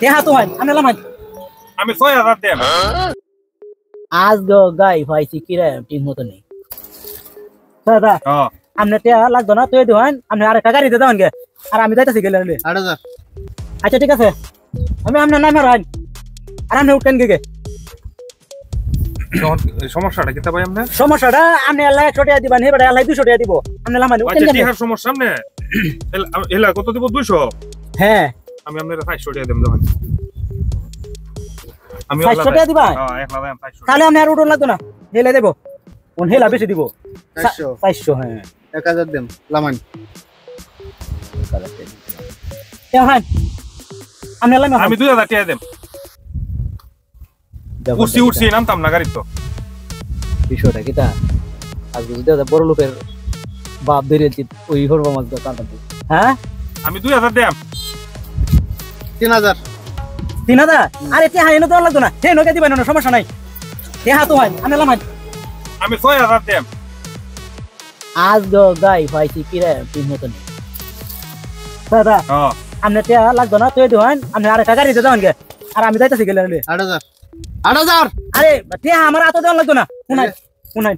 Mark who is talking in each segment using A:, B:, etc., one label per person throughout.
A: টেহা তো হয় আমি লামাই
B: আমি 6000 দেব
A: আজ গো গাই ভাইছি কি রে ঠিক মতো নেই দাদা আমনে টেহা লাগতো না তুই দিওয়ান আমনে আরেকটা গাড়ি দে দাওন গে আর আমি যাইতাছি গেলে
C: 8000
A: আচ্ছা ঠিক আছে আমি আমনে নামে রান আর আমনে উঠেন গে
B: সমস্যাটা কি তা ভাই আমনে
A: সমস্যাটা আমনে আল্লাহ 100 টাকা দিবেন হেবারে আল্লাহ 200 টাকা দিব আমনে লামাই উঠেন
B: আচ্ছা টিহার সমস্যা আমনে এলা কত দিব 200
A: হ্যাঁ
B: আমি আপনার 500 টাকা দেব দেবেন আমি
A: 500 টাকা দিবা
B: হ্যাঁ একলা দাম 500
A: তাহলে আমি আর উঠন লাগতো না হেলা দেব কোন হেলা বেশি দিব
C: 400
A: হ্যাঁ
C: 1000 দেম লামান
A: হ্যাঁ আমি লামাই
B: আমি 2000 টাকা দেব উঠছি নামতাম না গাড়ি তো
A: বিষয়টা কি তা আজ যদি বড় লোকের বাপ ধরেছি ওই করবো আমার দোকানটা হ্যাঁ
B: আমি 2000 দেব
C: 3000
A: আরে তে হাই না তো লাগতো না হে নকে দিবেন না সমস্যা নাই তে হা তো হয় আমি লামাই
B: আমি 6000 দেব
A: আজ গো গাই ভাইছি কি রে ঠিক মতো নেই দাদা আমনে তে লাগতো না তুই দিওয়ান আমনে আরেকটা গাড়ি দে দাওন গে আর আমি যাইতাছি গেলে
C: 8000
A: আরে তে আমার আতো দেওয়া লাগতো না শুনাই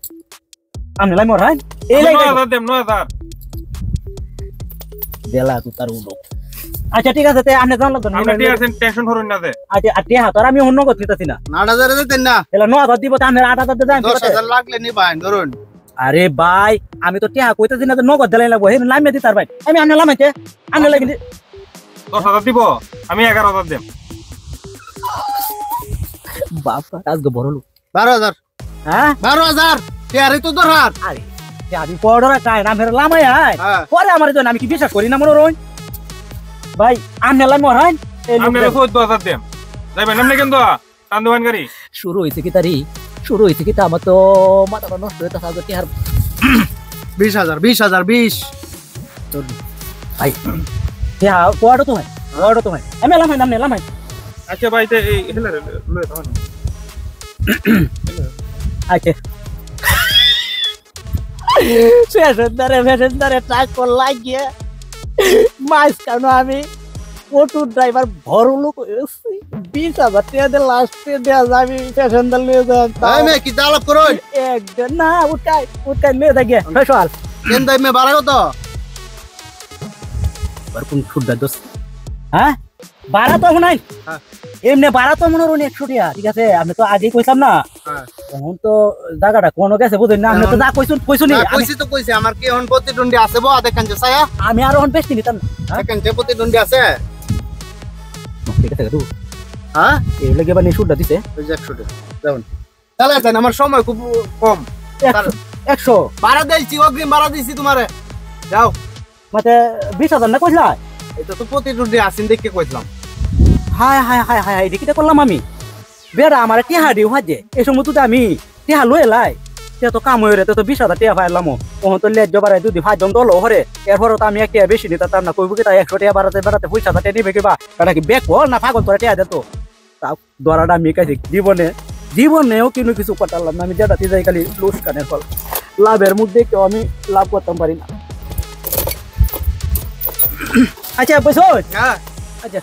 A: আমনে লাই মর হয় এই লাই
B: 9000 দেব 9000
A: দেলা তো তার উলো আচ্ছা ঠিক আছে তে আমনে জান লাগতো না
B: আমি টেনশন করুন না দে
A: আচ্ছা আর তে হাত আর আমি অন্য কথা নিতেছি না
C: 8000 দিতেন না
A: এলা 9000 দিব তা আমনে 8000 দে দেন
C: 10000 লাগলে নিবান ধরুন
A: আরে ভাই আমি তো টিয়া কইতাছি না তো নগদ দিলাই লাগবো হে লামে দি তার ভাই আমি আমনে লামাইতে আমনে লাগি
B: 10000 দিব আমি 11000 দেব
A: বাবা আজকে বড় লোক
C: 12000
A: হ্যাঁ
C: 12000 তেয়ারে তো দরহার
A: আরে আমি পড়রা কাই না ফের লামাই আয় পরে আমার জন্য আমি কি বিশ্বাস করি না মনে রই ভাই আমনে লামে হরাই এই লোক
B: 14000 দেব যাইবেন আমনে কেন তো টান্দওয়ান গাড়ি
A: শুরু হইছে কি তারি শুরু হইছে কি তা আমার তো মাথাটা নষ্ট হইতা সাগর টিহার
C: 20000 20
A: তো ভাই টিহা কোয়াড়ো তো ভাই আমি লামাই নামনে লামাই
B: আচ্ছা ভাই তে এই হেলা লয়ে দাও না
A: আচ্ছা ফেশনদারে ট্রাক কর লাগিয়ে মাছ কেন আমি অটো ড্রাইভার বড় লোক 20000 টাকা দিয়ে লাস্টে দেয়া যাবি ফেশনদার নিয়ে যান
C: আমি কি দালাপ করুন
A: একদম না উঠাই নিয়ে থাকে ফেশাল
C: কেন দাই মে বাড়া কত
A: কোন ফুটদা দোস্ত হ্যাঁ বাড়া তো নাই এমনি বাড়া তো মনে রুন 100 টাকা ঠিক আছে আমি তো আগেই কইতাম না এখন তো জায়গাটা কোন গেছে বুঝুন না আমি তো যা কইছুন
C: কইছি আমার কি এখন প্রতিদ্বন্দ্বী আছে বো দেখেন যে ছায়া
A: আমি আর এখন বেশি নিতাম
C: দেখেন যে প্রতিদ্বন্দ্বী আছে
A: ঠিক আছে তুই
C: হ্যাঁ
A: এই লাগে বানি শুটটা দিতে
C: ওই 100 টাকা দাও তাহলে জান আমার সময় খুব কম
A: 100
C: বাড়া দেইছি অগ্রিম বাড়া দিছি তোমারে যাও
A: মতে 20000 না কইলা
C: এটা তো প্রতিদ্বন্দ্বী আছেন দেখে কইলাম
A: হাই দেখিতে করলাম আমি বেড়া আমার টিহা দিও হাজে এই সময় তো আমি টিহা লয়ে লাই তে তো কাম হইরে তো 20000 টাকা পাইলাম ওহন তো লেজ জবারে দুদি ভাই জন দল হরে এরপর তো আমি একটা বেশি নিতাম না কইব কি তা 100 টাকা বাড়াতে 20000 টাকা নিবে কিবা কারণ কি বেক হল না পাগল তোরা টাকা দেতো তা দরাটা আমি কাছে জীবনেও কিছু পাঠালাম না আমি যেটাতে যাই খালি লুস কানের ফল লাভের মধ্যে কেউ আমি লাভ করতাম পারি না আচ্ছা বুঝছো
C: হ্যাঁ
A: আচ্ছা